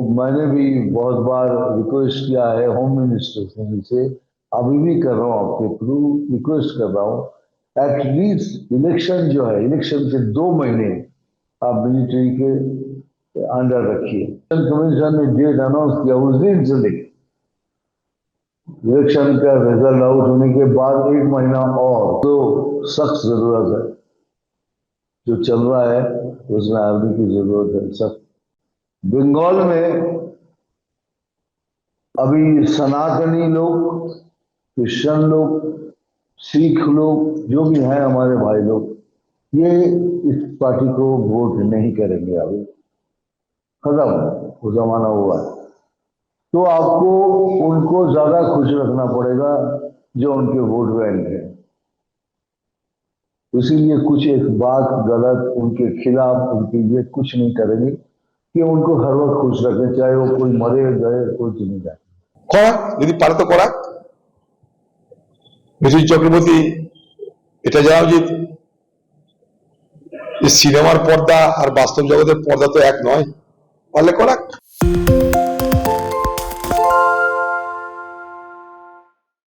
मैंने भी बहुत बार रिक्वेस्ट किया है होम मिनिस्टर से, अभी भी कर रहा हूँ, आपके थ्रू रिक्वेस्ट कर रहा हूँ, एटलीस्ट इलेक्शन जो है, इलेक्शन से 2 महीने आप मिलिट्री के अंडर रखिए। कमीशन ने डेट अनाउंस किया, उस दिन से लेकर इलेक्शन का रिजल्ट आउट होने के बाद 1 महीना और तो सख्त जरूरत है। जो चल रहा है उसमें आर्मी की जरूरत है। सब बंगाल में अभी सनातनी लोग, क्रिश्चियन लोग, सिख लोग, जो भी हैं हमारे भाई लोग, ये इस पार्टी को वोट नहीं करेंगे। अभी खत्म वो जमाना हुआ है। तो आपको उनको ज्यादा खुश रखना पड़ेगा जो उनके वोट बैंक है। इसीलिए कुछ एक बात गलत उनके खिलाफ उनके लिए कुछ नहीं करेंगे कि उनको हर वक्त खुश रखें, चाहे वो कोई मरे गए कुछ नहीं जाए। করাক যদি পারে তো করাক। মিঠুন চক্রবর্তী এটা জানা উচিত যে সিনেমার পর্দা আর বাস্তব জগতের পর্দা তো এক নয়, পারলে করাক।